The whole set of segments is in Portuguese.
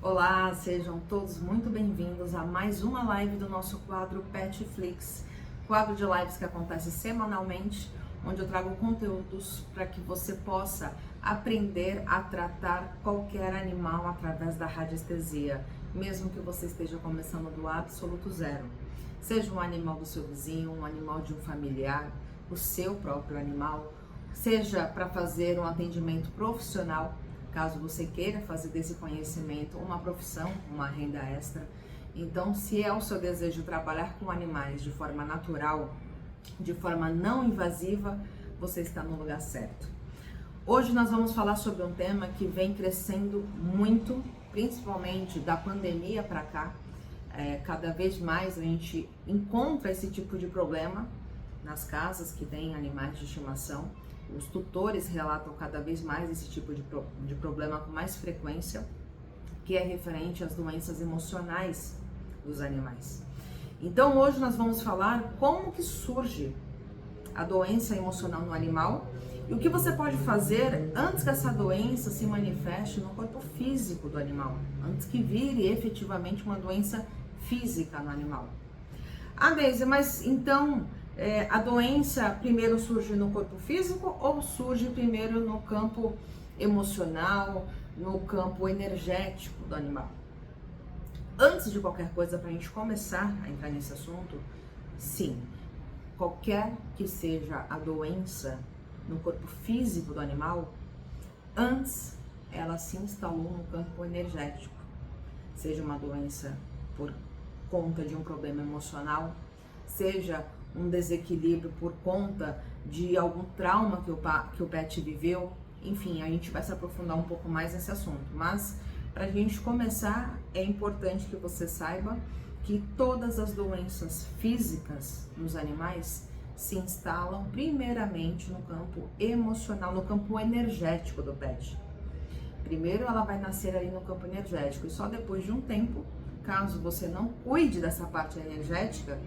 Olá, sejam todos muito bem-vindos a mais uma live do nosso quadro Petflix, quadro de lives que acontece semanalmente, onde eu trago conteúdos para que você possa aprender a tratar qualquer animal através da radiestesia, mesmo que você esteja começando do absoluto zero. Seja um animal do seu vizinho, um animal de um familiar, o seu próprio animal, seja para fazer um atendimento profissional, caso você queira fazer desse conhecimento uma profissão, uma renda extra. Então, se é o seu desejo trabalhar com animais de forma natural, de forma não invasiva, você está no lugar certo. Hoje nós vamos falar sobre um tema que vem crescendo muito, principalmente da pandemia para cá. Cada vez mais a gente encontra esse tipo de problema nas casas que têm animais de estimação. Os tutores relatam cada vez mais esse tipo de problema com mais frequência, que é referente às doenças emocionais dos animais. Então hoje nós vamos falar como que surge a doença emocional no animal e o que você pode fazer antes que essa doença se manifeste no corpo físico do animal, antes que vire efetivamente uma doença física no animal. Ah, Deise, mas então a doença primeiro surge no corpo físico ou surge primeiro no campo emocional, no campo energético do animal? Antes de qualquer coisa, para a gente começar a entrar nesse assunto, sim, qualquer que seja a doença no corpo físico do animal, antes ela se instalou no campo energético, seja uma doença por conta de um problema emocional, seja um desequilíbrio por conta de algum trauma que o pet viveu. Enfim, a gente vai se aprofundar um pouco mais nesse assunto, mas para a gente começar, é importante que você saiba que todas as doenças físicas nos animais se instalam primeiramente no campo emocional, no campo energético do pet. Primeiro ela vai nascer ali no campo energético e só depois de um tempo, caso você não cuide dessa parte energética,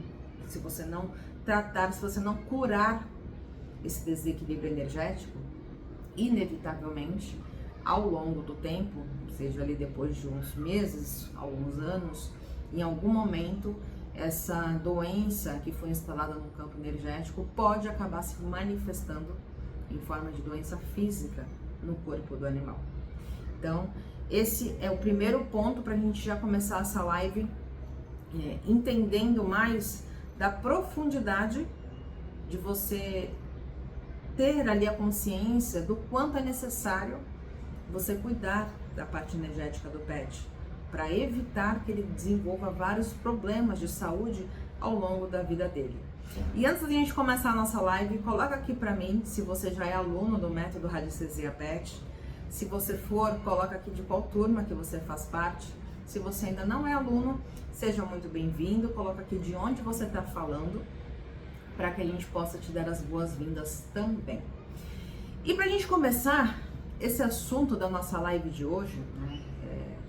se você não tratar, se você não curar esse desequilíbrio energético, inevitavelmente, ao longo do tempo, seja ali depois de uns meses, alguns anos, em algum momento, essa doença que foi instalada no campo energético pode acabar se manifestando em forma de doença física no corpo do animal. Então, esse é o primeiro ponto para a gente já começar essa live entendendo mais da profundidade de você ter ali a consciência do quanto é necessário você cuidar da parte energética do pet, para evitar que ele desenvolva vários problemas de saúde ao longo da vida dele. E antes de a gente começar a nossa live, coloca aqui para mim se você já é aluno do método Radiestesia Pet. Se você for, coloca aqui de qual turma que você faz parte. Se você ainda não é aluno, seja muito bem-vindo. Coloca aqui de onde você está falando, para que a gente possa te dar as boas-vindas também. E para a gente começar esse assunto da nossa live de hoje, né,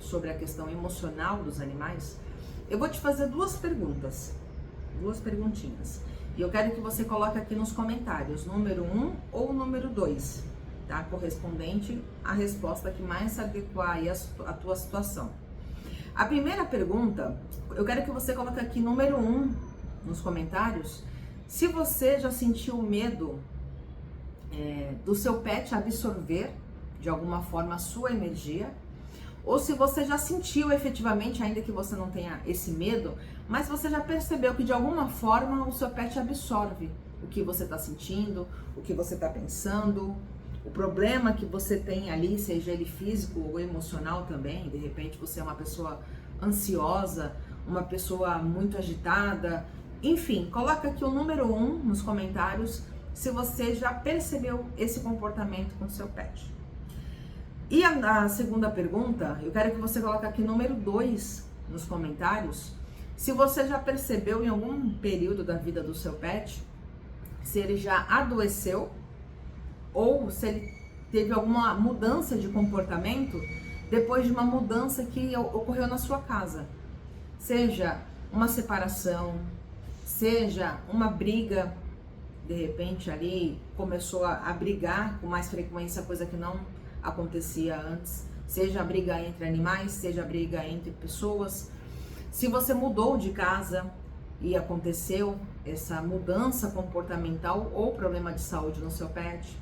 sobre a questão emocional dos animais, eu vou te fazer duas perguntinhas. E eu quero que você coloque aqui nos comentários, número 1 ou número 2, tá? Correspondente à resposta que mais se adequar aí à tua situação. A primeira pergunta, eu quero que você coloque aqui número 1 nos comentários, se você já sentiu medo do seu pet absorver de alguma forma a sua energia, ou se você já sentiu efetivamente, ainda que você não tenha esse medo, mas você já percebeu que de alguma forma o seu pet absorve o que você está sentindo, o que você está pensando, o problema que você tem ali, seja ele físico ou emocional também. De repente você é uma pessoa ansiosa, uma pessoa muito agitada, enfim, coloca aqui o número 1 nos comentários se você já percebeu esse comportamento com o seu pet. E a segunda pergunta, eu quero que você coloque aqui número 2 nos comentários, se você já percebeu em algum período da vida do seu pet, se ele já adoeceu ou se ele teve alguma mudança de comportamento depois de uma mudança que ocorreu na sua casa. Seja uma separação, seja uma briga, de repente ali começou a brigar com mais frequência, coisa que não acontecia antes, seja a briga entre animais, seja a briga entre pessoas. Se você mudou de casa e aconteceu essa mudança comportamental ou problema de saúde no seu pet.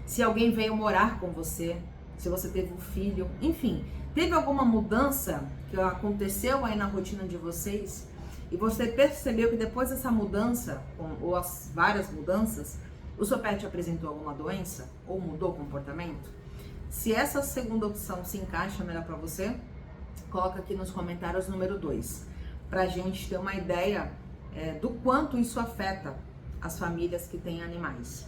Se alguém veio morar com você, se você teve um filho, enfim, teve alguma mudança que aconteceu aí na rotina de vocês e você percebeu que depois dessa mudança, ou as várias mudanças, o seu pet apresentou alguma doença ou mudou o comportamento? Se essa segunda opção se encaixa melhor para você, coloca aqui nos comentários número 2, para a gente ter uma ideia do quanto isso afeta as famílias que têm animais.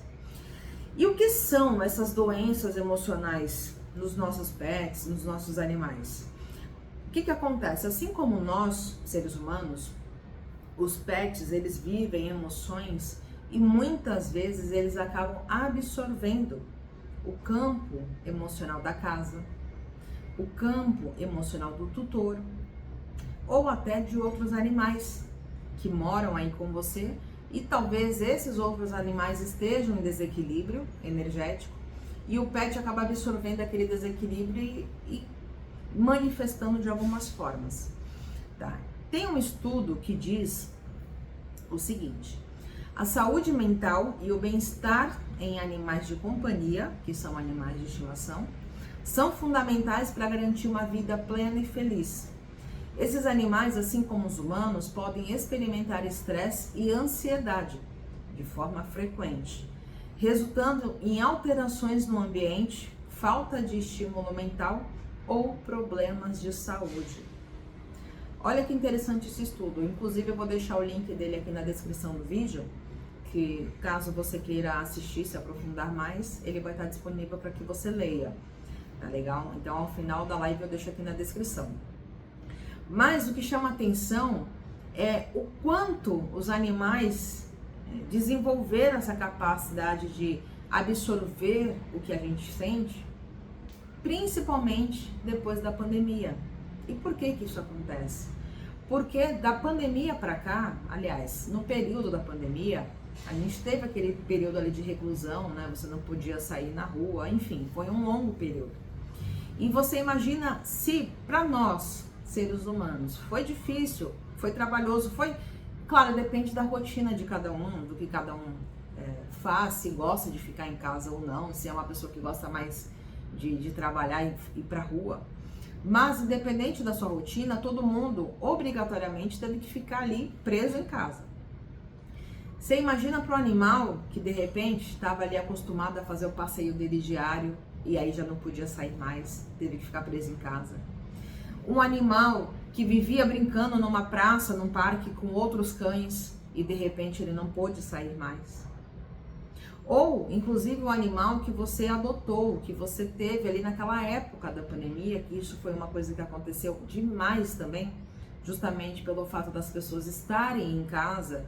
E o que são essas doenças emocionais nos nossos pets, nos nossos animais? O que acontece? Assim como nós, seres humanos, os pets, eles vivem emoções e muitas vezes eles acabam absorvendo o campo emocional da casa, o campo emocional do tutor, ou até de outros animais que moram aí com você, e talvez esses outros animais estejam em desequilíbrio energético e o pet acaba absorvendo aquele desequilíbrio e manifestando de algumas formas. Tá? Tem um estudo que diz o seguinte: a saúde mental e o bem-estar em animais de companhia, que são animais de estimação, são fundamentais para garantir uma vida plena e feliz. Esses animais, assim como os humanos, podem experimentar estresse e ansiedade de forma frequente, resultando em alterações no ambiente, falta de estímulo mental ou problemas de saúde. Olha que interessante esse estudo, inclusive eu vou deixar o link dele aqui na descrição do vídeo, que caso você queira assistir, se aprofundar mais, ele vai estar disponível para que você leia, tá legal? Então ao final da live eu deixo aqui na descrição. Mas o que chama atenção é o quanto os animais desenvolveram essa capacidade de absorver o que a gente sente, principalmente depois da pandemia. E por que isso acontece? Porque da pandemia para cá, aliás, no período da pandemia, a gente teve aquele período ali de reclusão, né? Você não podia sair na rua, enfim, foi um longo período. E você imagina se para nós, seres humanos, foi difícil, foi trabalhoso, foi... Claro, depende da rotina de cada um, do que cada um faz, se gosta de ficar em casa ou não, se é uma pessoa que gosta mais de trabalhar e ir pra rua. Mas, independente da sua rotina, todo mundo obrigatoriamente teve que ficar ali preso em casa. Você imagina para o animal que de repente estava ali acostumado a fazer o passeio dele diário e aí já não podia sair mais, teve que ficar preso em casa. Um animal que vivia brincando numa praça, num parque com outros cães e de repente ele não pôde sair mais. Ou, inclusive, o animal que você adotou, que você teve ali naquela época da pandemia, que isso foi uma coisa que aconteceu demais também, justamente pelo fato das pessoas estarem em casa,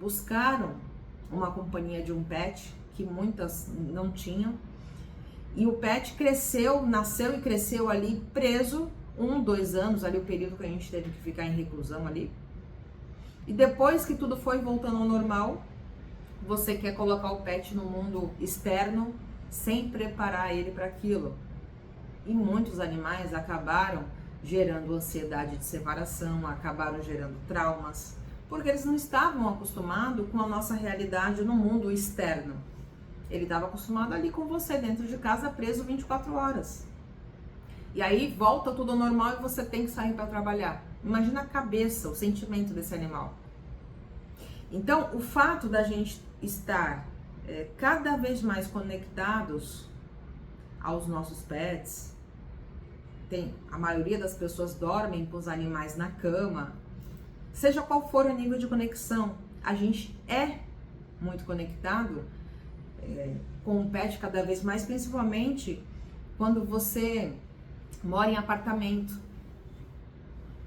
buscaram uma companhia de um pet, que muitas não tinham, e o pet nasceu e cresceu ali preso, 2 anos, ali o período que a gente teve que ficar em reclusão ali. E depois que tudo foi voltando ao normal, você quer colocar o pet no mundo externo sem preparar ele para aquilo. E muitos animais acabaram gerando ansiedade de separação, acabaram gerando traumas, porque eles não estavam acostumados com a nossa realidade no mundo externo. Ele estava acostumado ali com você, dentro de casa, preso 24 horas. E aí volta tudo ao normal e você tem que sair para trabalhar. Imagina a cabeça, o sentimento desse animal. Então, o fato da gente estar cada vez mais conectados aos nossos pets, a maioria das pessoas dormem com os animais na cama, seja qual for o nível de conexão, a gente é muito conectado com o pet cada vez mais, principalmente quando você mora em apartamento,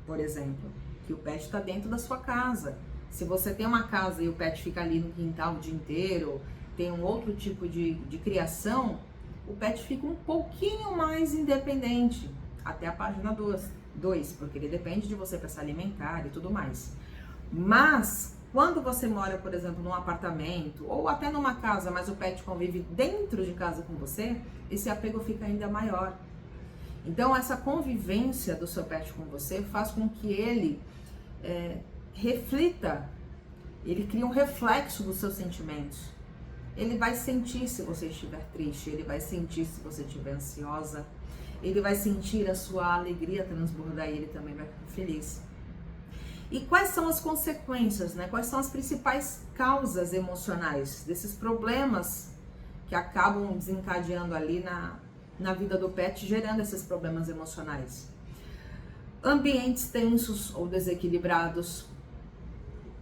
por exemplo, que o pet está dentro da sua casa. Se você tem uma casa e o pet fica ali no quintal o dia inteiro, tem um outro tipo de criação, o pet fica um pouquinho mais independente, até a página 2, porque ele depende de você para se alimentar e tudo mais. Mas, Quando você mora, por exemplo, num apartamento ou até numa casa, mas o pet convive dentro de casa com você, esse apego fica ainda maior. Então, essa convivência do seu pet com você faz com que ele reflita, ele cria um reflexo dos seus sentimentos. Ele vai sentir se você estiver triste, ele vai sentir se você estiver ansiosa, ele vai sentir a sua alegria transbordar e ele também vai ficar feliz. E quais são as consequências, né? Quais são as principais causas emocionais desses problemas que acabam desencadeando ali na vida do pet, gerando esses problemas emocionais? Ambientes tensos ou desequilibrados.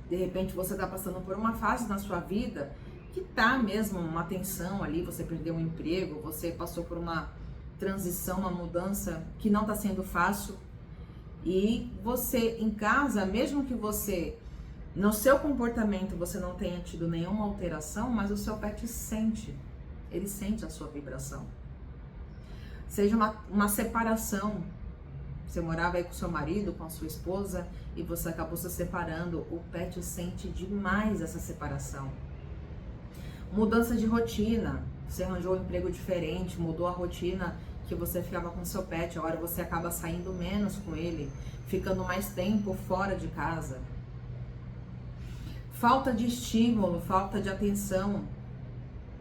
De repente você está passando por uma fase na sua vida que tá mesmo uma tensão ali, você perdeu um emprego, você passou por uma transição, uma mudança que não está sendo fácil. E você em casa, mesmo que você, no seu comportamento, você não tenha tido nenhuma alteração, mas o seu pet sente, ele sente a sua vibração. Seja uma separação, você morava aí com seu marido, com a sua esposa, e você acabou se separando, o pet sente demais essa separação. Mudança de rotina, você arranjou um emprego diferente, mudou a rotina que você ficava com seu pet, agora você acaba saindo menos com ele, ficando mais tempo fora de casa. Falta de estímulo, falta de atenção,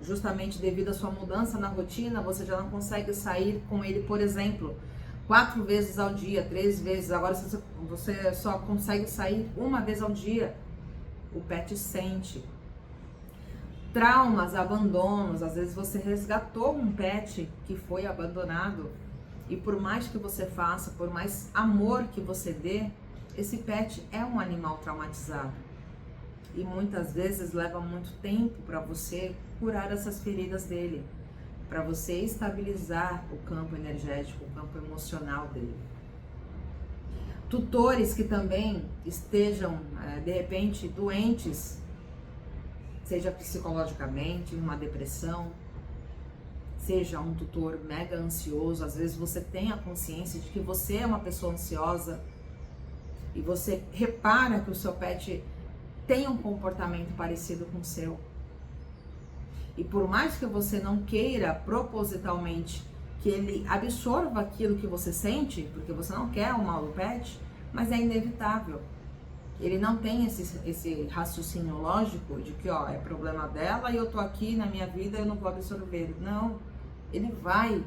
justamente devido à sua mudança na rotina, você já não consegue sair com ele, por exemplo, 4 vezes ao dia, 3 vezes, agora você só consegue sair 1 vez ao dia. O pet sente. Traumas, abandonos, às vezes você resgatou um pet que foi abandonado e por mais que você faça, por mais amor que você dê, esse pet é um animal traumatizado. E muitas vezes leva muito tempo para você curar essas feridas dele, para você estabilizar o campo energético, o campo emocional dele. Tutores que também estejam, de repente, doentes, seja psicologicamente, uma depressão, seja um tutor mega ansioso, às vezes você tem a consciência de que você é uma pessoa ansiosa e você repara que o seu pet tem um comportamento parecido com o seu. E por mais que você não queira propositalmente que ele absorva aquilo que você sente, porque você não quer o mal do pet, mas é inevitável. Ele não tem esse raciocínio lógico de que, é problema dela e eu tô aqui na minha vida e eu não vou absorver. Não, ele vai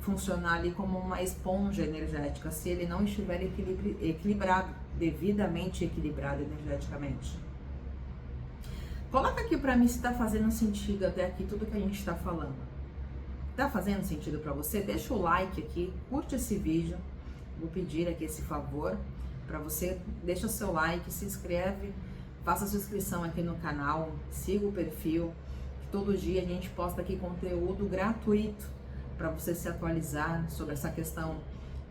funcionar ali como uma esponja energética se ele não estiver equilibrado, devidamente equilibrado energeticamente. Coloca aqui pra mim se tá fazendo sentido até aqui tudo que a gente tá falando. Tá fazendo sentido pra você? Deixa o like aqui, curte esse vídeo. Vou pedir aqui esse favor para você, deixa o seu like, se inscreve, faça sua inscrição aqui no canal, siga o perfil, que todo dia a gente posta aqui conteúdo gratuito para você se atualizar sobre essa questão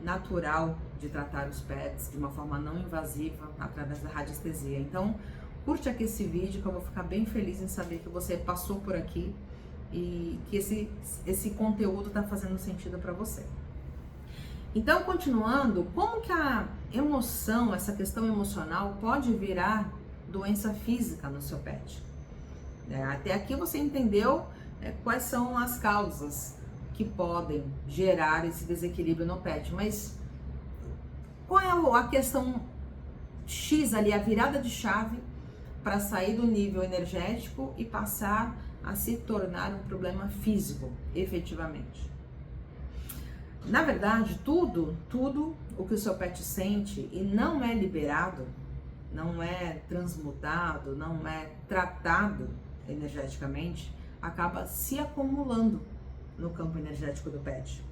natural de tratar os pets de uma forma não invasiva através da radiestesia. Então, curte aqui esse vídeo que eu vou ficar bem feliz em saber que você passou por aqui e que esse conteúdo está fazendo sentido para você. Então, continuando, como que a emoção, essa questão emocional pode virar doença física no seu pet? Até aqui você entendeu quais são as causas que podem gerar esse desequilíbrio no pet, mas qual é a questão X ali, a virada de chave para sair do nível energético e passar a se tornar um problema físico, efetivamente? Na verdade, tudo o que o seu pet sente e não é liberado, não é transmutado, não é tratado energeticamente, acaba se acumulando no campo energético do pet.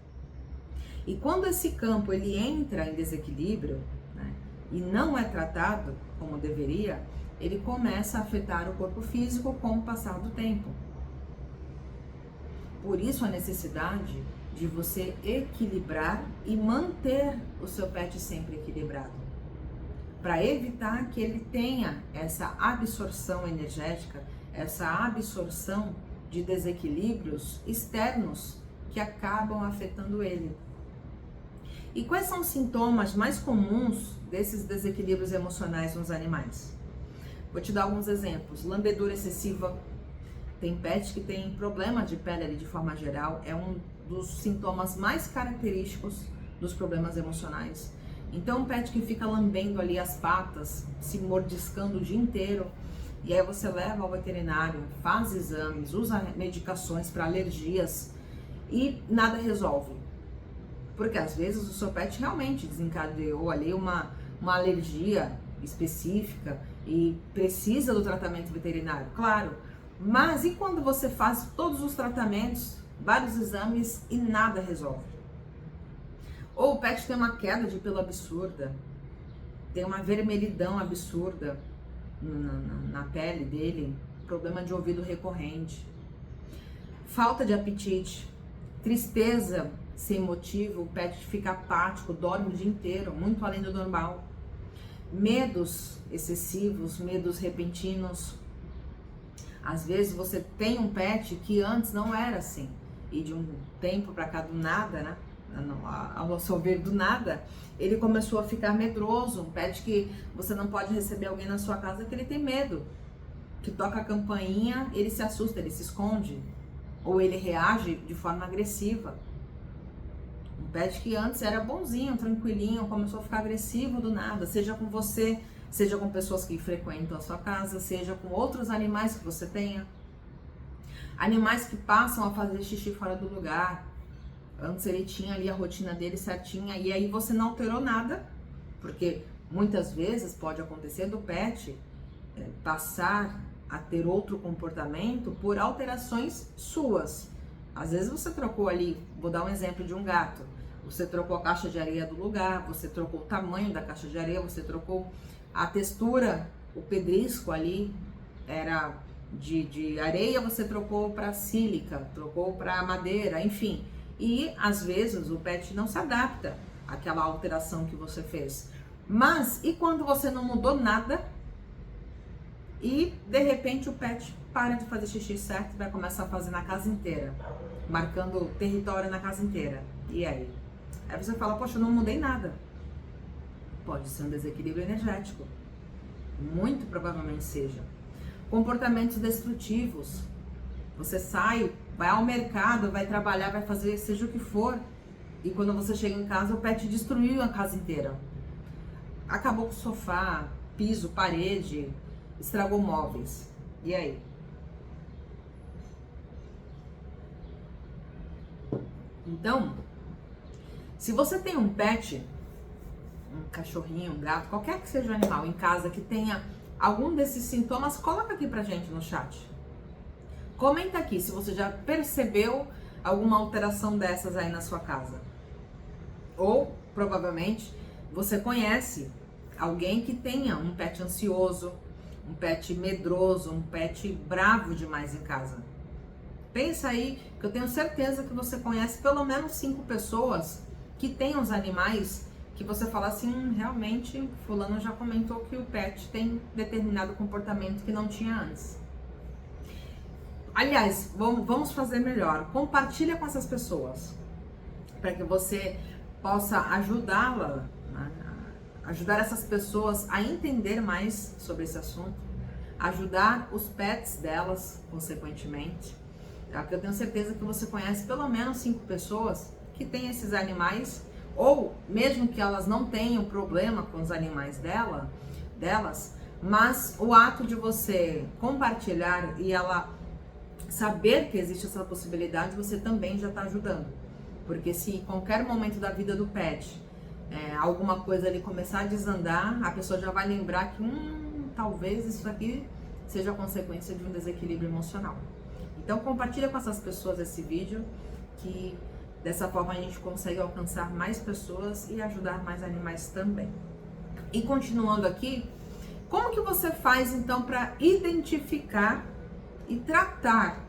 E quando esse campo ele entra em desequilíbrio, né, e não é tratado como deveria, ele começa a afetar o corpo físico com o passar do tempo. Por isso a necessidade de você equilibrar e manter o seu pet sempre equilibrado, para evitar que ele tenha essa absorção energética, essa absorção de desequilíbrios externos que acabam afetando ele. E quais são os sintomas mais comuns desses desequilíbrios emocionais nos animais? Vou te dar alguns exemplos. Lambedura excessiva. Tem pet que tem problema de pele ali de forma geral. É um dos sintomas mais característicos dos problemas emocionais. Então, um pet que fica lambendo ali as patas, se mordiscando o dia inteiro, e aí você leva ao veterinário, faz exames, usa medicações para alergias e nada resolve. Porque às vezes o seu pet realmente desencadeou ali uma alergia específica e precisa do tratamento veterinário, claro. Mas e quando você faz todos os tratamentos, vários exames e nada resolve? Ou o pet tem uma queda de pelo absurda, tem uma vermelhidão absurda na pele dele, problema de ouvido recorrente, falta de apetite, tristeza sem motivo, o pet fica apático, dorme o dia inteiro, muito além do normal, medos excessivos, medos repentinos. Às vezes você tem um pet que antes não era assim, e de um tempo para cá, do nada, né? Ao seu ver, do nada, ele começou a ficar medroso. Um pet que você não pode receber alguém na sua casa que ele tem medo, que toca a campainha, ele se assusta, ele se esconde, ou ele reage de forma agressiva. Um pet que antes era bonzinho, tranquilinho, começou a ficar agressivo do nada, seja com você, seja com pessoas que frequentam a sua casa, seja com outros animais que você tenha. Animais que passam a fazer xixi fora do lugar. Antes ele tinha ali a rotina dele certinha e aí você não alterou nada, porque muitas vezes pode acontecer do pet passar a ter outro comportamento por alterações suas. Às vezes você trocou ali, vou dar um exemplo de um gato, você trocou a caixa de areia do lugar, você trocou o tamanho da caixa de areia, você trocou a textura, o pedrisco ali era de areia, você trocou para sílica, trocou para madeira, enfim. E às vezes o pet não se adapta àquela alteração que você fez. Mas e quando você não mudou nada e de repente o pet para de fazer xixi certo e vai começar a fazer na casa inteira, marcando território na casa inteira? E aí? Aí você fala, poxa, eu não mudei nada. Pode ser um desequilíbrio energético. Muito provavelmente seja. Comportamentos destrutivos. Você sai, vai ao mercado, vai trabalhar, vai fazer seja o que for, e quando você chega em casa, o pet destruiu a casa inteira. Acabou com o sofá, piso, parede, estragou móveis. E aí? Então, se você tem um pet, um cachorrinho, um gato, qualquer que seja o animal em casa que tenha algum desses sintomas, coloca aqui pra gente no chat. Comenta aqui se você já percebeu alguma alteração dessas aí na sua casa. Ou, provavelmente, você conhece alguém que tenha um pet ansioso, um pet medroso, um pet bravo demais em casa. Pensa aí, que eu tenho certeza que você conhece pelo menos 5 pessoas que tenham os animais que você fala assim, realmente, fulano já comentou que o pet tem determinado comportamento que não tinha antes. Aliás, vamos fazer melhor. Compartilha com essas pessoas, para que você possa ajudá-la, né? Ajudar essas pessoas a entender mais sobre esse assunto, ajudar os pets delas, consequentemente. Eu tenho certeza que você conhece pelo menos 5 pessoas que têm esses animais, ou mesmo que elas não tenham problema com os animais delas, mas o ato de você compartilhar e ela saber que existe essa possibilidade, você também já está ajudando. Porque se em qualquer momento da vida do pet alguma coisa ali começar a desandar, a pessoa já vai lembrar que talvez isso aqui seja consequência de um desequilíbrio emocional. Então compartilha com essas pessoas esse vídeo, que dessa forma a gente consegue alcançar mais pessoas e ajudar mais animais também. E continuando aqui, como que você faz então para identificar e tratar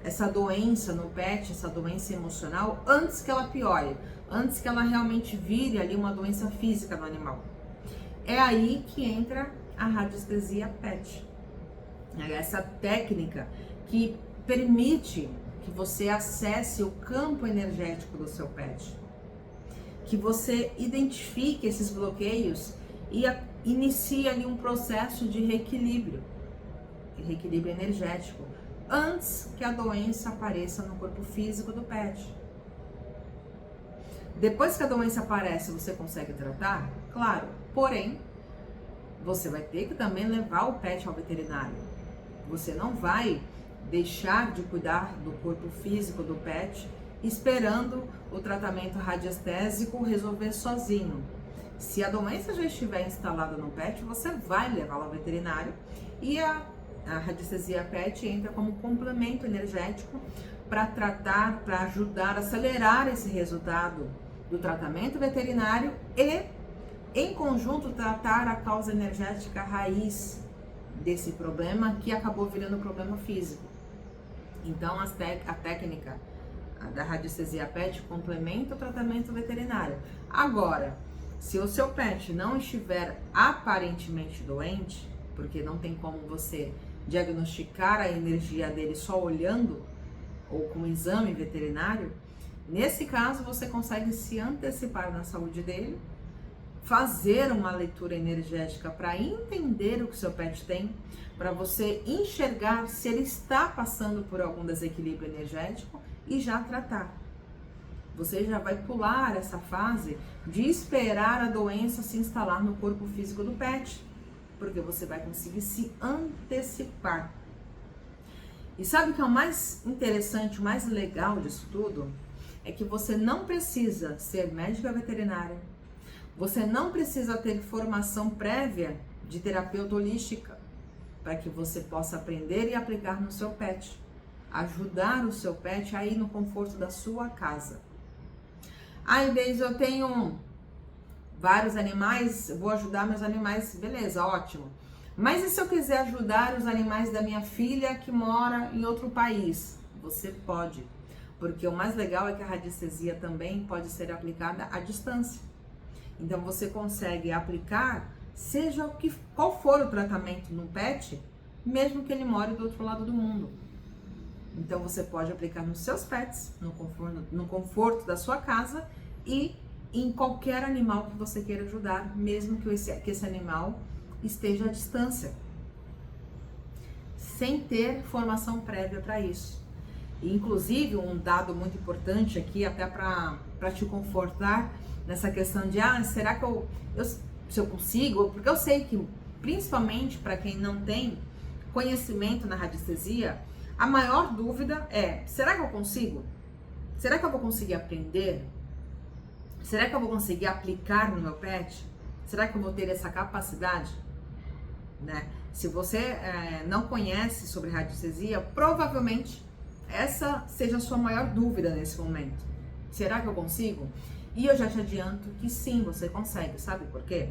essa doença no pet, essa doença emocional, antes que ela piore, antes que ela realmente vire ali uma doença física no animal? É aí que entra a radiestesia pet. É essa técnica que permite que você acesse o campo energético do seu pet, que você identifique esses bloqueios e inicia ali um processo de reequilíbrio energético, antes que a doença apareça no corpo físico do pet. Depois que a doença aparece, você consegue tratar? Claro, porém, você vai ter que também levar o pet ao veterinário. Você não vai deixar de cuidar do corpo físico do pet esperando o tratamento radiestésico resolver sozinho. Se a doença já estiver instalada no pet, você vai levá-lo ao veterinário e a radiestesia PET entra como complemento energético para tratar, para ajudar a acelerar esse resultado do tratamento veterinário e, em conjunto, tratar a causa energética raiz desse problema que acabou virando problema físico. Então, a técnica da radiestesia PET complementa o tratamento veterinário. Agora, se o seu pet não estiver aparentemente doente, porque não tem como você diagnosticar a energia dele só olhando ou com um exame veterinário, nesse caso você consegue se antecipar na saúde dele, fazer uma leitura energética para entender o que seu pet tem, para você enxergar se ele está passando por algum desequilíbrio energético e já tratar. Você já vai pular essa fase de esperar a doença se instalar no corpo físico do pet, porque você vai conseguir se antecipar. E sabe o que é o mais interessante, o mais legal disso tudo? É que você não precisa ser médica veterinária, você não precisa ter formação prévia de terapeuta holística para que você possa aprender e aplicar no seu pet, ajudar o seu pet a ir no conforto da sua casa. Ai, Deise, eu tenho vários animais, vou ajudar meus animais, beleza, ótimo. Mas e se eu quiser ajudar os animais da minha filha que mora em outro país? Você pode, porque o mais legal é que a radiestesia também pode ser aplicada à distância. Então você consegue aplicar, seja qual for o tratamento no pet, mesmo que ele more do outro lado do mundo. Então você pode aplicar nos seus pets, no conforto da sua casa e em qualquer animal que você queira ajudar, mesmo que esse animal esteja à distância, sem ter formação prévia para isso. E, inclusive, um dado muito importante aqui, até para te confortar nessa questão de, será que se eu consigo? Porque eu sei que, principalmente para quem não tem conhecimento na radiestesia, a maior dúvida é, será que eu consigo? Será que eu vou conseguir aprender? Será que eu vou conseguir aplicar no meu pet? Será que eu vou ter essa capacidade? Né? Se você não conhece sobre radiestesia, provavelmente essa seja a sua maior dúvida nesse momento. Será que eu consigo? E eu já te adianto que sim, você consegue. Sabe por quê?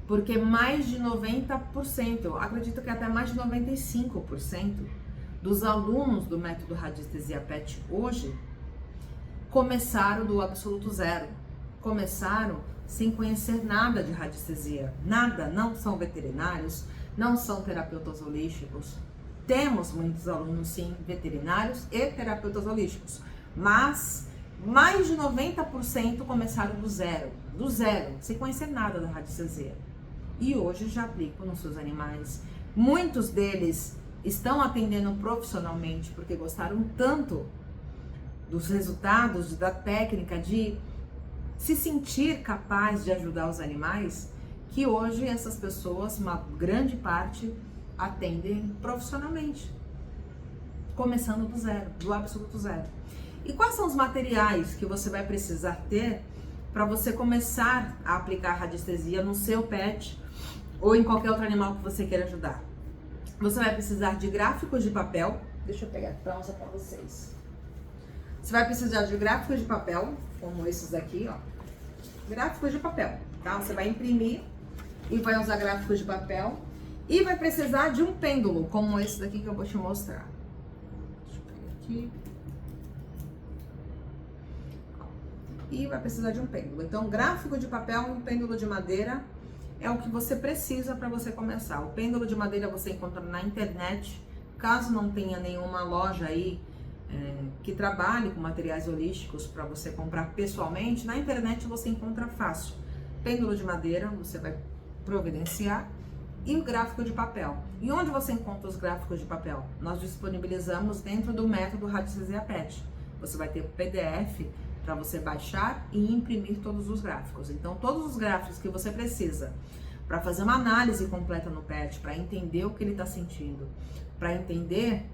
Porque mais de 90%, eu acredito que até mais de 95% dos alunos do método radiestesia PET hoje começaram do absoluto zero. Começaram sem conhecer nada de radiestesia. Nada, não são veterinários, não são terapeutas holísticos. Temos muitos alunos, sim, veterinários e terapeutas holísticos, mas mais de 90% começaram do zero, sem conhecer nada da radiestesia. E hoje já aplicam nos seus animais. Muitos deles estão atendendo profissionalmente porque gostaram tanto dos resultados, da técnica, de se sentir capaz de ajudar os animais, que hoje essas pessoas, uma grande parte, atendem profissionalmente, começando do zero, do absoluto zero. E quais são os materiais que você vai precisar ter para você começar a aplicar radiestesia no seu pet ou em qualquer outro animal que você queira ajudar? Você vai precisar de gráficos de papel. Deixa eu pegar para mostrar para vocês. Você vai precisar de gráficos de papel, como esses aqui, ó. Gráficos de papel, tá? Você vai imprimir e vai usar gráficos de papel. E vai precisar de um pêndulo, como esse daqui que eu vou te mostrar. Deixa eu pegar aqui. E vai precisar de um pêndulo. Então, gráfico de papel e um pêndulo de madeira é o que você precisa para você começar. O pêndulo de madeira você encontra na internet. Caso não tenha nenhuma loja aí que trabalhe com materiais holísticos para você comprar pessoalmente, na internet você encontra fácil. Pêndulo de madeira, você vai providenciar, e o gráfico de papel. E onde você encontra os gráficos de papel? Nós disponibilizamos dentro do método Radiestesia PET. Você vai ter PDF para você baixar e imprimir todos os gráficos. Então, todos os gráficos que você precisa para fazer uma análise completa no PET, para entender o que ele está sentindo, para entender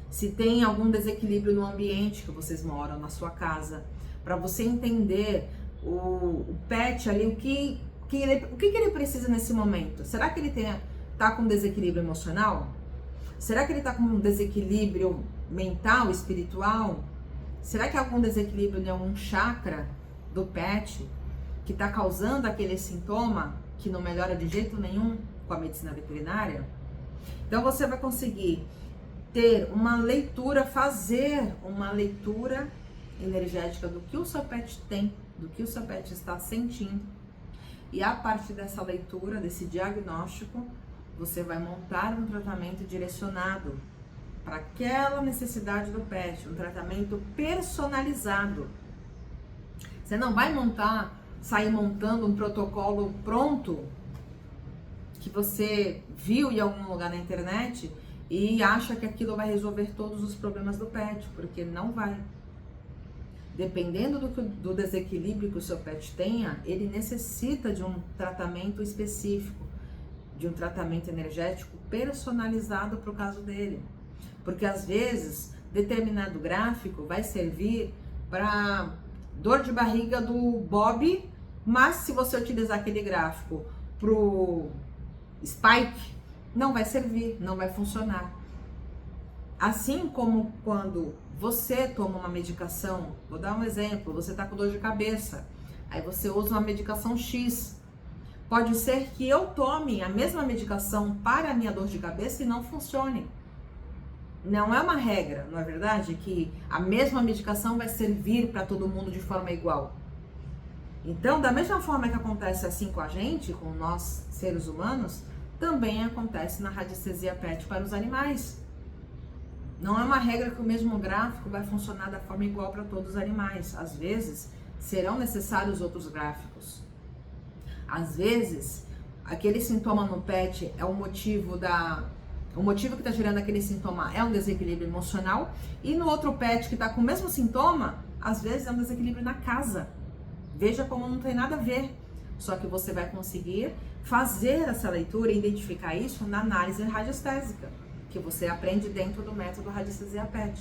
se tem algum desequilíbrio no ambiente que vocês moram, na sua casa, para você entender o PET ali, o que ele precisa nesse momento. Será que ele tá com desequilíbrio emocional? Será que ele está com um desequilíbrio mental, espiritual? Será que há algum desequilíbrio em algum chakra do PET que está causando aquele sintoma que não melhora de jeito nenhum com a medicina veterinária? Então você vai conseguir ter uma leitura, fazer uma leitura energética do que o seu pet tem, do que o seu pet está sentindo. E a partir dessa leitura, desse diagnóstico, você vai montar um tratamento direcionado para aquela necessidade do pet, um tratamento personalizado. Você não vai sair montando um protocolo pronto que você viu em algum lugar na internet e acha que aquilo vai resolver todos os problemas do pet, porque não vai. Dependendo do desequilíbrio que o seu pet tenha, ele necessita de um tratamento específico, de um tratamento energético personalizado para o caso dele. Porque às vezes, determinado gráfico vai servir para dor de barriga do Bob, mas se você utilizar aquele gráfico para o Spike, não vai servir, não vai funcionar. Assim como quando você toma uma medicação, vou dar um exemplo, você está com dor de cabeça, aí você usa uma medicação X. Pode ser que eu tome a mesma medicação para a minha dor de cabeça e não funcione. Não é uma regra, não é verdade? Que a mesma medicação vai servir para todo mundo de forma igual. Então, da mesma forma que acontece assim com a gente, com nós seres humanos, também acontece na radiestesia PET para os animais. Não é uma regra que o mesmo gráfico vai funcionar da forma igual para todos os animais. Às vezes, serão necessários outros gráficos. Às vezes, aquele sintoma no PET é o motivo que está gerando aquele sintoma é um desequilíbrio emocional, e no outro PET que está com o mesmo sintoma, às vezes é um desequilíbrio na casa. Veja como não tem nada a ver. Só que você vai conseguir fazer essa leitura e identificar isso na análise radiestésica, que você aprende dentro do método Radiestesia PET.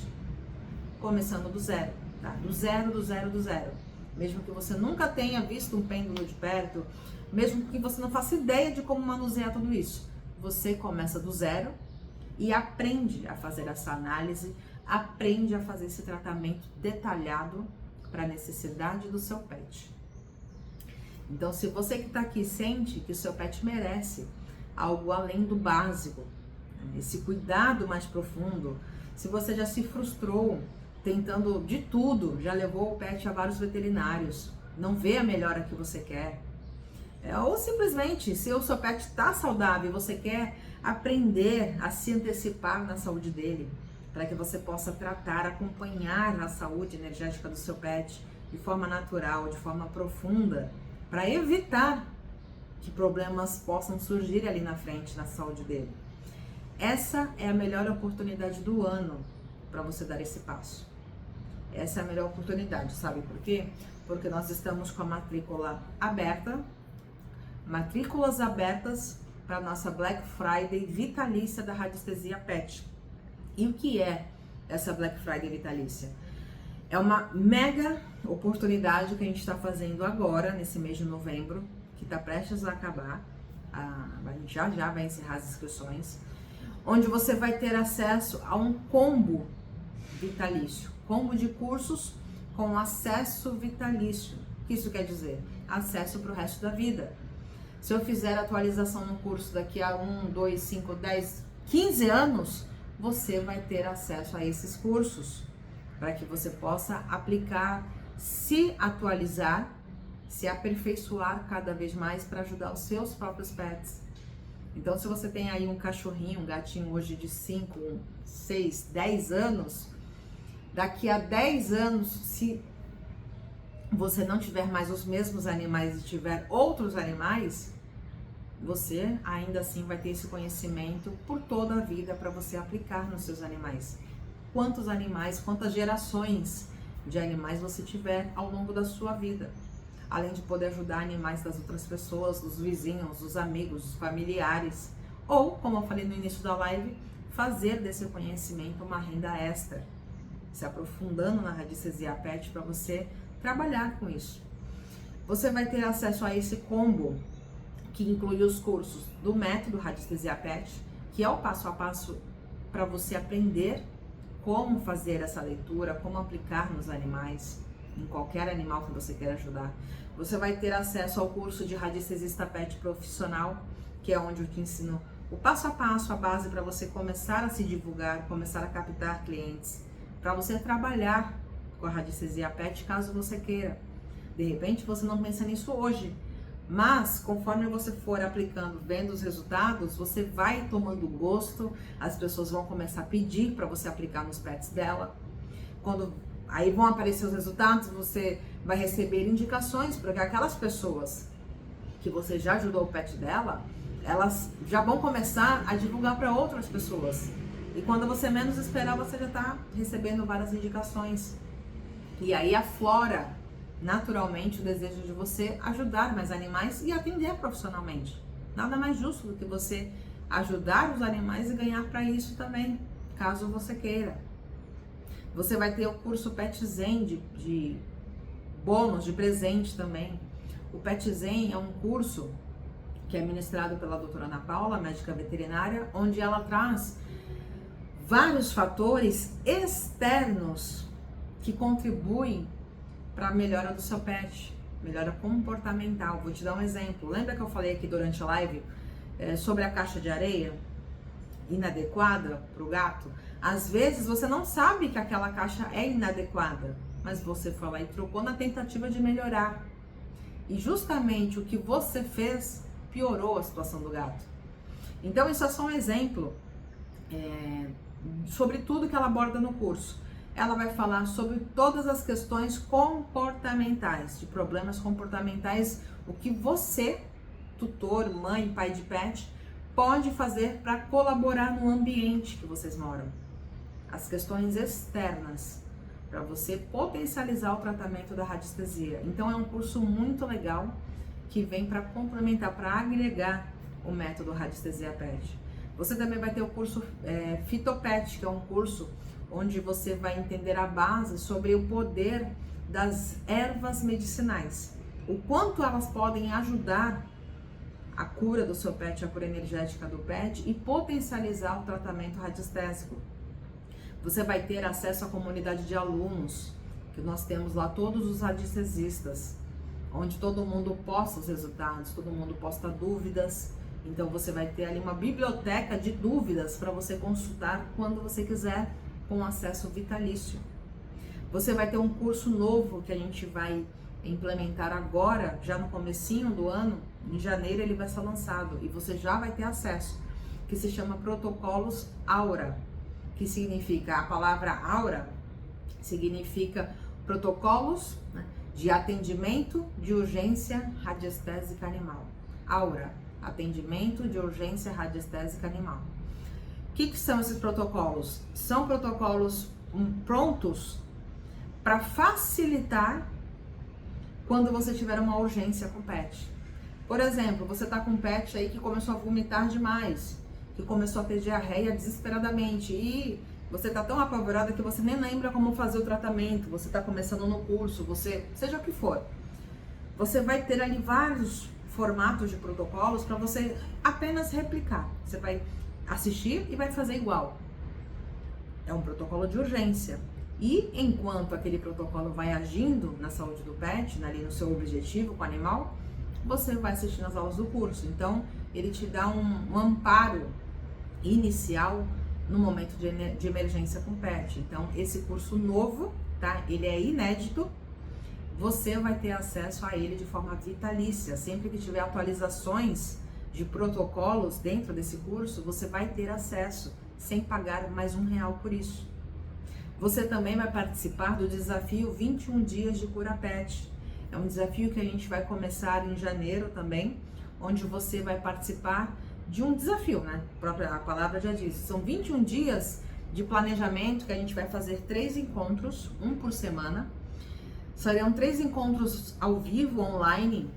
Começando do zero, tá? Do zero. Mesmo que você nunca tenha visto um pêndulo de perto, mesmo que você não faça ideia de como manusear tudo isso, você começa do zero e aprende a fazer essa análise, aprende a fazer esse tratamento detalhado para a necessidade do seu pet. Então, se você que está aqui sente que o seu pet merece algo além do básico, esse cuidado mais profundo, se você já se frustrou tentando de tudo, já levou o pet a vários veterinários, não vê a melhora que você quer, ou simplesmente, se o seu pet está saudável e você quer aprender a se antecipar na saúde dele, para que você possa tratar, acompanhar a saúde energética do seu pet de forma natural, de forma profunda, para evitar que problemas possam surgir ali na frente, na saúde dele. Essa é a melhor oportunidade do ano para você dar esse passo. Essa é a melhor oportunidade, sabe por quê? Porque nós estamos com a matrícula aberta, matrículas abertas para a nossa Black Friday vitalícia da Radiestesia PET. E o que é essa Black Friday vitalícia? É uma mega oportunidade que a gente está fazendo agora, nesse mês de novembro, que está prestes a acabar, a gente já vai encerrar as inscrições, onde você vai ter acesso a um combo vitalício, combo de cursos com acesso vitalício. O que isso quer dizer? Acesso para o resto da vida. Se eu fizer atualização no curso daqui a 1, 2, 5, 10, 15 anos, você vai ter acesso a esses cursos, para que você possa aplicar, se atualizar, se aperfeiçoar cada vez mais para ajudar os seus próprios pets. Então, se você tem aí um cachorrinho, um gatinho hoje de 5, 6, 10 anos, daqui a 10 anos, se você não tiver mais os mesmos animais e tiver outros animais, você ainda assim vai ter esse conhecimento por toda a vida para você aplicar nos seus animais. Quantos animais, quantas gerações de animais você tiver ao longo da sua vida. Além de poder ajudar animais das outras pessoas, dos vizinhos, dos amigos, dos familiares. Ou, como eu falei no início da live, fazer desse conhecimento uma renda extra. Se aprofundando na radiestesia pet para você trabalhar com isso. Você vai ter acesso a esse combo que inclui os cursos do método Radiestesia Pet, que é o passo a passo para você aprender como fazer essa leitura, como aplicar nos animais, em qualquer animal que você queira ajudar. Você vai ter acesso ao curso de Radiestesista Pet Profissional, que é onde eu te ensino o passo a passo, a base para você começar a se divulgar, começar a captar clientes, para você trabalhar com a Radiestesia Pet caso você queira. De repente você não pensa nisso hoje, mas conforme você for aplicando, vendo os resultados, você vai tomando gosto, as pessoas vão começar a pedir para você aplicar nos pets dela. Quando aí vão aparecer os resultados, você vai receber indicações, porque aquelas pessoas que você já ajudou o pet dela, elas já vão começar a divulgar para outras pessoas. E quando você menos esperar, você já está recebendo várias indicações. E aí aflora naturalmente o desejo de você ajudar mais animais e atender profissionalmente. Nada mais justo do que você ajudar os animais e ganhar para isso também, caso você queira. Você vai ter o curso Pet Zen de bônus, de presente também. O Pet Zen é um curso que é ministrado pela doutora Ana Paula, médica veterinária, onde ela traz vários fatores externos que contribuem para a melhora do seu pet, melhora comportamental. Vou te dar um exemplo. Lembra que eu falei aqui durante a live sobre a caixa de areia inadequada para o gato? Às vezes você não sabe que aquela caixa é inadequada, mas você foi lá e trocou na tentativa de melhorar. E justamente o que você fez piorou a situação do gato. Então isso é só um exemplo sobre tudo que ela aborda no curso. Ela vai falar sobre todas as questões comportamentais, de problemas comportamentais, o que você, tutor, mãe, pai de pet, pode fazer para colaborar no ambiente que vocês moram. As questões externas, para você potencializar o tratamento da radiestesia. Então é um curso muito legal, que vem para complementar, para agregar o método Radiestesia Pet. Você também vai ter o curso Fitopet, que é um curso onde você vai entender a base sobre o poder das ervas medicinais, o quanto elas podem ajudar a cura do seu pet, a cura energética do pet e potencializar o tratamento radiestésico. Você vai ter acesso à comunidade de alunos, que nós temos lá todos os radiestesistas, onde todo mundo posta os resultados, todo mundo posta dúvidas. Então você vai ter ali uma biblioteca de dúvidas para você consultar quando você quiser, com acesso vitalício. Você vai ter um curso novo que a gente vai implementar agora, já no comecinho do ano, em janeiro ele vai ser lançado e você já vai ter acesso, que se chama Protocolos Aura, que significa, a palavra aura significa protocolos, né, de atendimento de urgência radiestésica animal. Aura, atendimento de urgência radiestésica animal. O que são esses protocolos? São protocolos prontos para facilitar quando você tiver uma urgência com o pet. Por exemplo, você está com um pet aí que começou a vomitar demais, que começou a ter diarreia desesperadamente e você está tão apavorada que você nem lembra como fazer o tratamento, você está começando no curso, seja o que for. Você vai ter ali vários formatos de protocolos para você apenas replicar. Você vai assistir e vai fazer igual. É um protocolo de urgência. E enquanto aquele protocolo vai agindo na saúde do pet, ali no seu objetivo com o animal, você vai assistir nas aulas do curso. Então, ele te dá um amparo inicial no momento de emergência com o pet. Então, esse curso novo, tá? Ele é inédito. Você vai ter acesso a ele de forma vitalícia. Sempre que tiver atualizações de protocolos dentro desse curso, você vai ter acesso sem pagar mais R$1 por isso. Você também vai participar do desafio 21 dias de cura pet. É um desafio que a gente vai começar em janeiro também, onde você vai participar de um desafio, né? A palavra já diz. São 21 dias de planejamento que a gente vai fazer 3 encontros, um por semana. Serão 3 encontros ao vivo, online,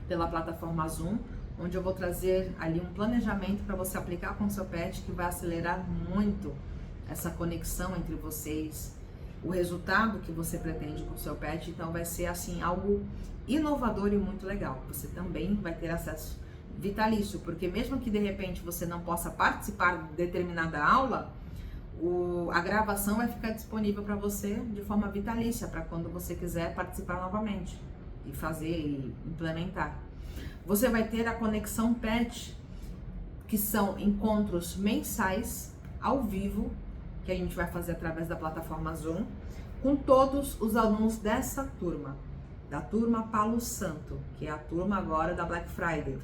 pela plataforma Zoom, onde eu vou trazer ali um planejamento para você aplicar com o seu pet, que vai acelerar muito essa conexão entre vocês, o resultado que você pretende com o seu pet. Então vai ser assim algo inovador e muito legal. Você também vai ter acesso vitalício, porque mesmo que de repente você não possa participar de determinada aula, a gravação vai ficar disponível para você de forma vitalícia, para quando você quiser participar novamente e fazer e implementar. Você vai ter a conexão pet, que são encontros mensais ao vivo, que a gente vai fazer através da plataforma Zoom, com todos os alunos dessa turma, da turma Palo Santo, que é a turma agora da Black Friday.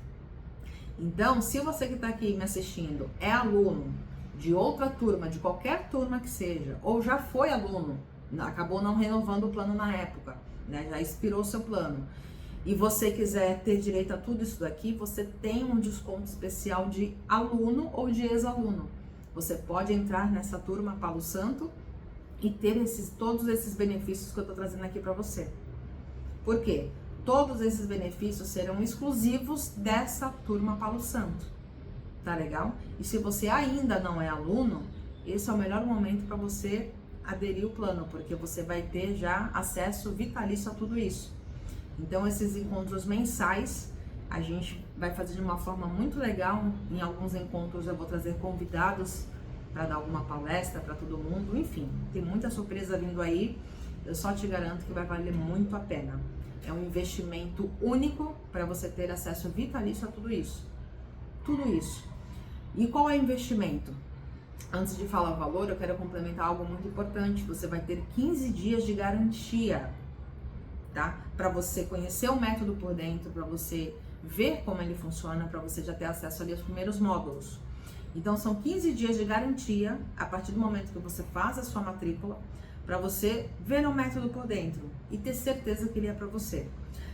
Então, se você que está aqui me assistindo é aluno de outra turma, de qualquer turma que seja, ou já foi aluno, acabou não renovando o plano na época, né? Já expirou seu plano, e você quiser ter direito a tudo isso daqui, você tem um desconto especial de aluno ou de ex-aluno. Você pode entrar nessa turma Palo Santo e ter todos esses benefícios que eu estou trazendo aqui para você. Por quê? Todos esses benefícios serão exclusivos dessa turma Palo Santo. Tá legal? E se você ainda não é aluno, esse é o melhor momento para você aderir ao plano, porque você vai ter já acesso vitalício a tudo isso. Então, esses encontros mensais, a gente vai fazer de uma forma muito legal. Em alguns encontros eu vou trazer convidados para dar alguma palestra para todo mundo. Enfim, tem muita surpresa vindo aí. Eu só te garanto que vai valer muito a pena. É um investimento único para você ter acesso vitalício a tudo isso. Tudo isso. E qual é o investimento? Antes de falar o valor, eu quero complementar algo muito importante. Você vai ter 15 dias de garantia, tá? Para você conhecer o método por dentro, para você ver como ele funciona, para você já ter acesso ali aos primeiros módulos. Então, são 15 dias de garantia a partir do momento que você faz a sua matrícula, para você ver o método por dentro e ter certeza que ele é para você.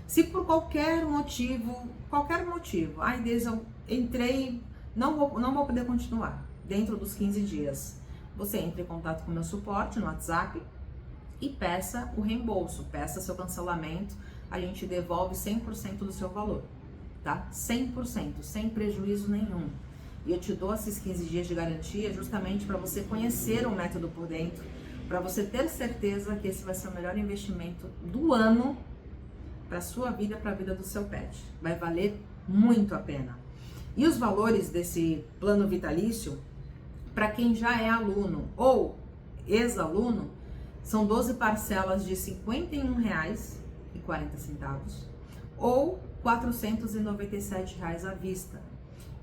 Se por qualquer motivo, ai Deus, eu entrei, não vou poder continuar dentro dos 15 dias, você entra em contato com o meu suporte no WhatsApp e peça o reembolso, peça seu cancelamento, a gente devolve 100% do seu valor, tá? 100%, sem prejuízo nenhum. E eu te dou esses 15 dias de garantia justamente para você conhecer o método por dentro, para você ter certeza que esse vai ser o melhor investimento do ano para a sua vida, para a vida do seu pet. Vai valer muito a pena. E os valores desse plano vitalício, para quem já é aluno ou ex-aluno, são 12 parcelas de R$ 51,40 ou R$ 497 à vista.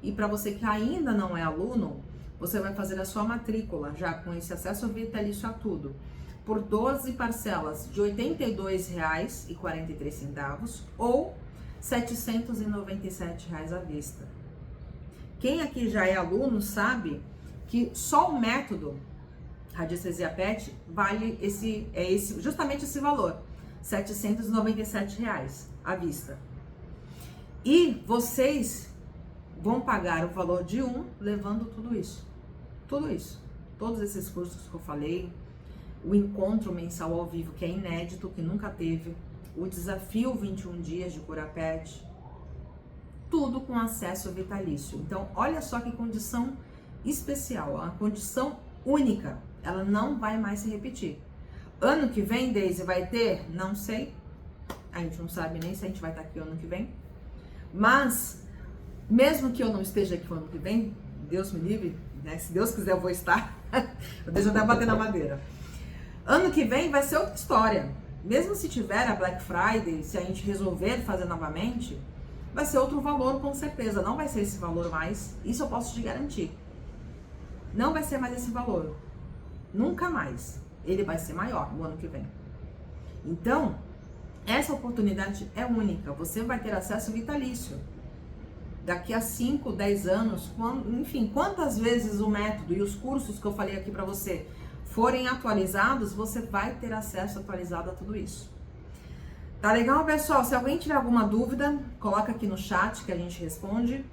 E para você que ainda não é aluno, você vai fazer a sua matrícula já com esse acesso vitalício a tudo por 12 parcelas de R$ 82,43 ou R$ 797 à vista. Quem aqui já é aluno sabe que só o método Radiestesia Pet vale justamente esse valor, R$ 797 à vista. E vocês vão pagar o valor de levando tudo isso. Todos esses cursos que eu falei, o encontro mensal ao vivo que é inédito, que nunca teve, o desafio 21 dias de cura pet, tudo com acesso vitalício. Então, olha só que condição especial, uma condição única, ela não vai mais se repetir. Ano que vem, Daisy, vai ter? Não sei, a gente não sabe nem se a gente vai estar aqui ano que vem, mas mesmo que eu não esteja aqui no ano que vem, Deus me livre, né? Se Deus quiser eu vou estar, eu deixo até bater na madeira. Ano que vem vai ser outra história. Mesmo se tiver a Black Friday, se a gente resolver fazer novamente, vai ser outro valor com certeza. Não vai ser esse valor mais, isso eu posso te garantir. Não vai ser mais esse valor. Nunca mais. Ele vai ser maior no ano que vem. Então, essa oportunidade é única. Você vai ter acesso vitalício. Daqui a 5, 10 anos, enfim, quantas vezes o método e os cursos que eu falei aqui para você forem atualizados, você vai ter acesso atualizado a tudo isso. Tá legal, pessoal? Se alguém tiver alguma dúvida, coloca aqui no chat que a gente responde.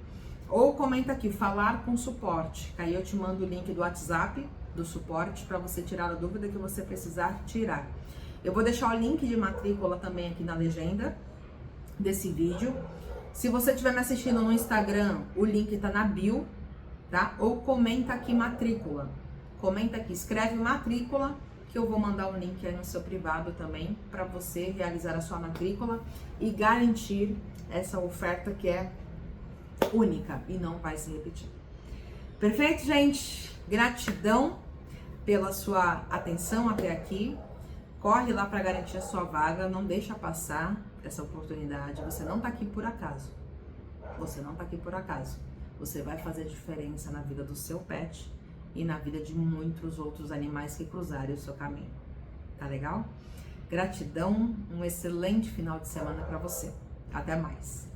Ou comenta aqui, falar com suporte. Que aí eu te mando o link do WhatsApp do suporte para você tirar a dúvida que você precisar tirar. Eu vou deixar o link de matrícula também aqui na legenda desse vídeo. Se você estiver me assistindo no Instagram, o link tá na bio, tá? Ou comenta aqui matrícula. Comenta aqui, escreve matrícula, que eu vou mandar um link aí no seu privado também, para você realizar a sua matrícula e garantir essa oferta que é única e não vai se repetir. Perfeito, gente? Gratidão pela sua atenção até aqui. Corre lá para garantir a sua vaga, não deixa passar essa oportunidade. Você não tá aqui por acaso. Você não tá aqui por acaso. Você vai fazer diferença na vida do seu pet e na vida de muitos outros animais que cruzarem o seu caminho. Tá legal? Gratidão, um excelente final de semana para você. Até mais.